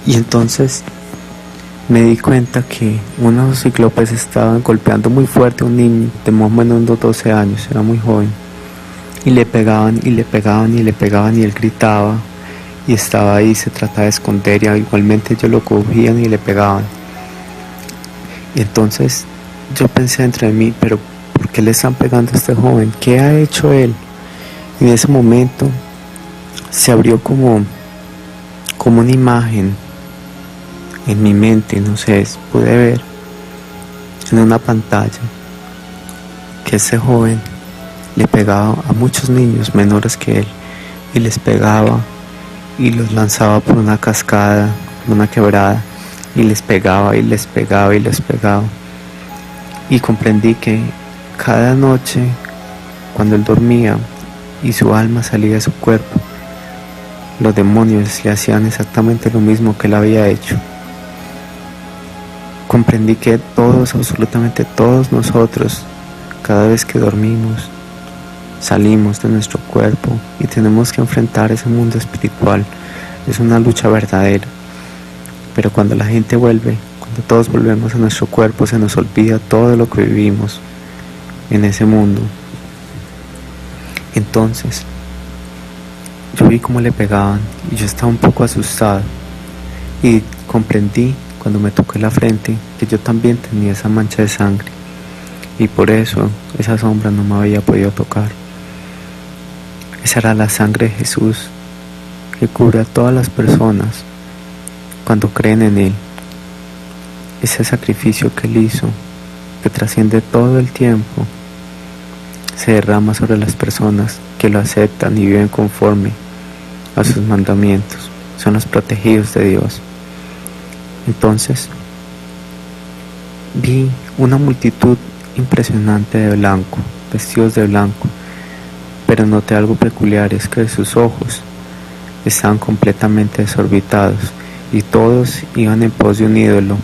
Y entonces me di cuenta que unos cíclopes estaban golpeando muy fuerte a un niño de más o menos unos 12 años, era muy joven. Y le pegaban y le pegaban y le pegaban y él gritaba y estaba ahí, se trataba de esconder y igualmente ellos lo cogían y le pegaban. Y entonces yo pensé dentro de mí, pero ¿por qué le están pegando a este joven? ¿Qué ha hecho él? Y en ese momento se abrió como una imagen en mi mente, no sé, pude ver en una pantalla que ese joven le pegaba a muchos niños menores que él y les pegaba y los lanzaba por una cascada, por una quebrada y les pegaba y les pegaba y les pegaba. Y comprendí que cada noche cuando él dormía y su alma salía de su cuerpo, los demonios le hacían exactamente lo mismo que él había hecho. Comprendí que todos, absolutamente todos nosotros, cada vez que dormimos, salimos de nuestro cuerpo y tenemos que enfrentar ese mundo espiritual. Es una lucha verdadera. Pero cuando la gente vuelve, cuando todos volvemos a nuestro cuerpo, se nos olvida todo lo que vivimos en ese mundo. Entonces, yo vi cómo le pegaban y yo estaba un poco asustado y comprendí cuando me toqué la frente que yo también tenía esa mancha de sangre y por eso esa sombra no me había podido tocar. Esa era la sangre de Jesús que cubre a todas las personas cuando creen en Él. Ese sacrificio que Él hizo, que trasciende todo el tiempo, se derrama sobre las personas que lo aceptan y viven conforme a sus mandamientos. Son los protegidos de Dios. Entonces vi una multitud impresionante de blanco, vestidos de blanco, pero noté algo peculiar, es que sus ojos estaban completamente desorbitados y todos iban en pos de un ídolo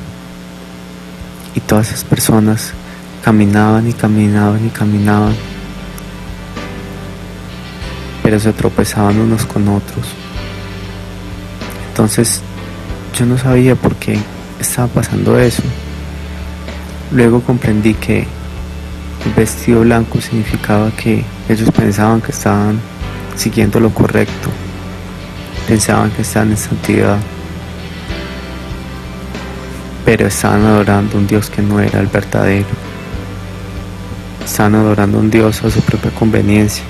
y todas esas personas caminaban y caminaban y caminaban, pero se tropezaban unos con otros. Entonces yo no sabía por qué estaba pasando eso. Luego comprendí que el vestido blanco significaba que ellos pensaban que estaban siguiendo lo correcto, pensaban que estaban en santidad, pero estaban adorando a un Dios que no era el verdadero. Estaban adorando a un Dios a su propia conveniencia,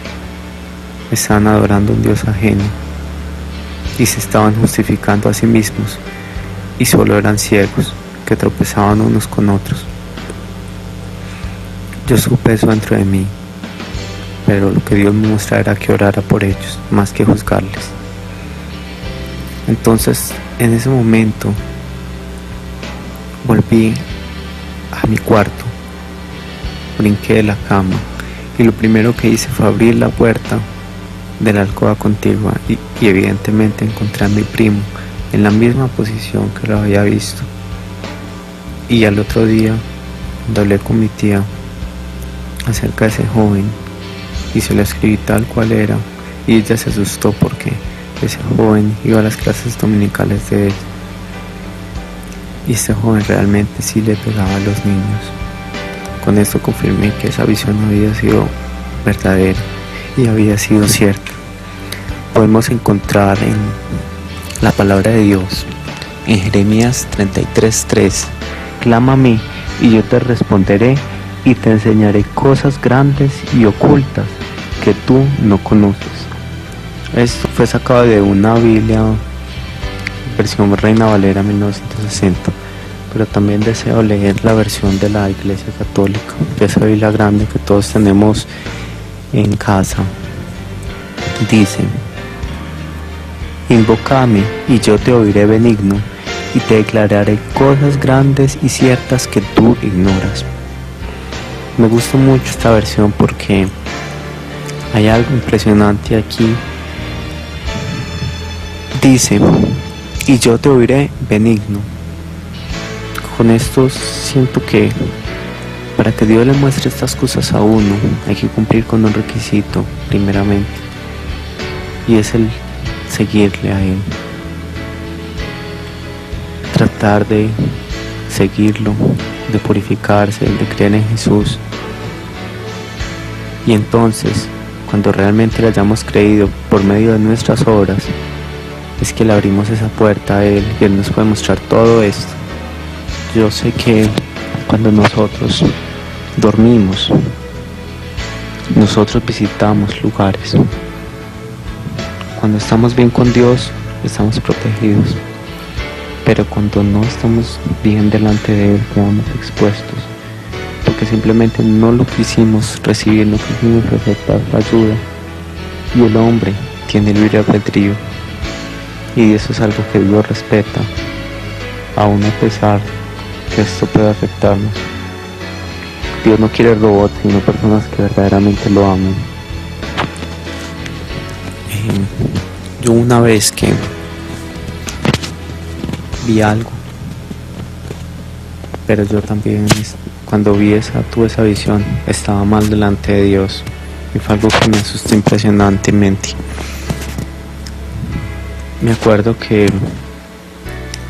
estaban adorando a un Dios ajeno y se estaban justificando a sí mismos y solo eran ciegos que tropezaban unos con otros. Yo supe eso dentro de mí, pero lo que Dios me mostraba era que orara por ellos más que juzgarles. Entonces en ese momento volví a mi cuarto, brinqué de la cama y lo primero que hice fue abrir la puerta de la alcoba contigua y evidentemente encontré a mi primo en la misma posición que lo había visto. Y al otro día, cuando hablé con mi tía acerca de ese joven y se lo escribí tal cual era, y ella se asustó porque ese joven iba a las clases dominicales de él y este joven realmente sí le pegaba a los niños. Con esto confirmé que esa visión había sido verdadera y había sido cierta. Podemos encontrar en la palabra de Dios en Jeremías 33:3: clama a mí y yo te responderé y te enseñaré cosas grandes y ocultas que tú no conoces. Esto fue sacado de una Biblia versión Reina Valera 1960, pero también deseo leer la versión de la Iglesia Católica, de esa Biblia grande que todos tenemos en casa. Dice: invócame y yo te oiré benigno y te declararé cosas grandes y ciertas que tú ignoras. Me gusta mucho esta versión porque hay algo impresionante aquí. Dice: y yo te oiré benigno. Con esto siento que para que Dios le muestre estas cosas a uno hay que cumplir con un requisito primeramente, y es el seguirle a Él. tratar de seguirlo, de purificarse, de creer en Jesús. Y entonces, cuando realmente le hayamos creído por medio de nuestras obras, es que le abrimos esa puerta a Él y Él nos puede mostrar todo esto. Yo sé que cuando nosotros dormimos, nosotros visitamos lugares. Cuando estamos bien con Dios, estamos protegidos. Pero cuando no estamos bien delante de Él, quedamos expuestos. Porque simplemente no lo quisimos recibir, no quisimos aceptar la ayuda. Y el hombre tiene libre albedrío. Y eso es algo que Dios respeta, aún a pesar que esto puede afectarnos. Dios no quiere robots, sino personas que verdaderamente lo amen. Yo una vez que vi algo, pero yo también cuando tuve esa visión, estaba mal delante de Dios y fue algo que me asustó impresionantemente. Me acuerdo que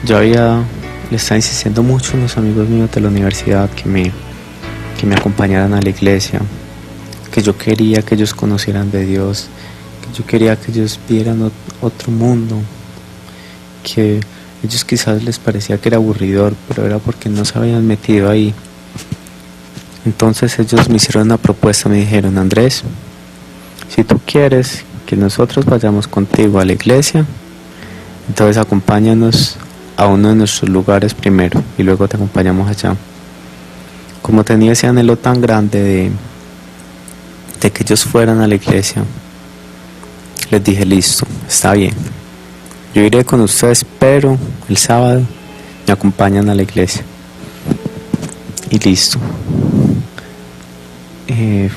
yo le estaba insistiendo mucho a unos amigos míos de la universidad que me acompañaran a la iglesia, que yo quería que ellos conocieran de Dios, que yo quería que ellos vieran otro mundo, que ellos quizás les parecía que era aburridor, pero era porque no se habían metido ahí. Entonces ellos me hicieron una propuesta, me dijeron: Andrés, si tú quieres que nosotros vayamos contigo a la iglesia, entonces acompáñanos a uno de nuestros lugares primero y luego te acompañamos allá. Como tenía ese anhelo tan grande de que ellos fueran a la iglesia, les dije: listo, está bien, yo iré con ustedes, pero el sábado me acompañan a la iglesia. Y listo.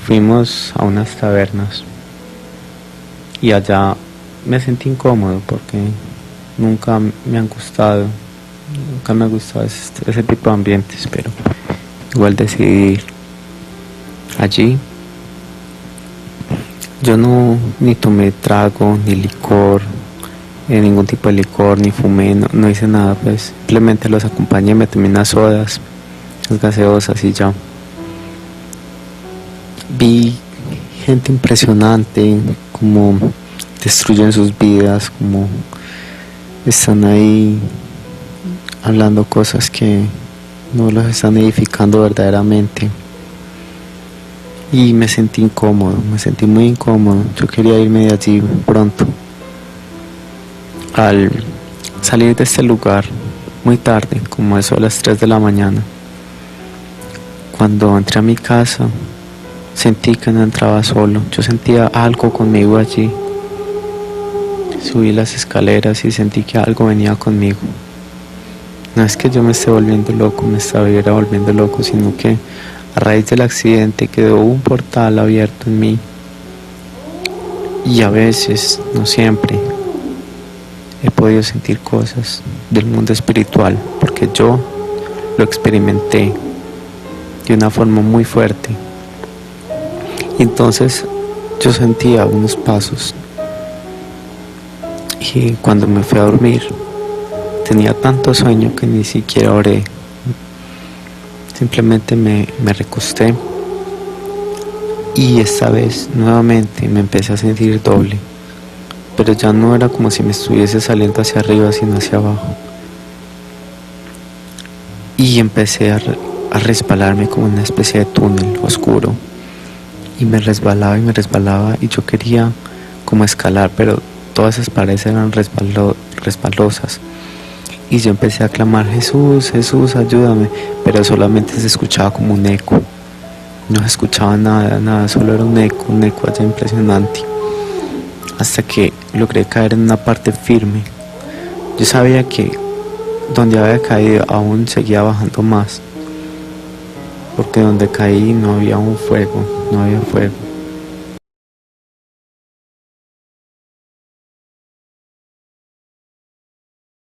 Fuimos a unas tabernas y allá me sentí incómodo porque nunca me ha gustado ese tipo de ambientes, pero igual decidí ir. Allí yo ni tomé trago, ni licor, ningún tipo de licor, ni fumé, no hice nada, pues simplemente los acompañé, me tomé unas sodas, unas gaseosas y ya. Vi gente impresionante, como destruyen sus vidas, como están ahí hablando cosas que no los están edificando verdaderamente. Y me sentí incómodo, me sentí muy incómodo. Yo quería irme de allí pronto. Al salir de este lugar muy tarde, como eso a las 3 de la mañana, cuando entré a mi casa, sentí que no entraba solo. Yo sentía algo conmigo allí. Subí las escaleras y sentí que algo venía conmigo. No es que yo me esté volviendo loco, me estuviera volviendo loco, sino que a raíz del accidente quedó un portal abierto en mí. Y a veces, no siempre, he podido sentir cosas del mundo espiritual, porque yo lo experimenté de una forma muy fuerte. Y entonces yo sentía unos pasos. Y cuando me fui a dormir, tenía tanto sueño que ni siquiera oré. Simplemente me recosté. Y esta vez nuevamente me empecé a sentir doble. Pero ya no era como si me estuviese saliendo hacia arriba, sino hacia abajo. Y empecé a resbalarme como una especie de túnel oscuro. Y me resbalaba y yo quería como escalar, pero todas esas paredes eran resbalosas. Y yo empecé a clamar: Jesús, Jesús, ayúdame, pero solamente se escuchaba como un eco. No se escuchaba nada, solo era un eco allá impresionante. Hasta que logré caer en una parte firme. Yo sabía que donde había caído aún seguía bajando más, porque donde caí no había fuego.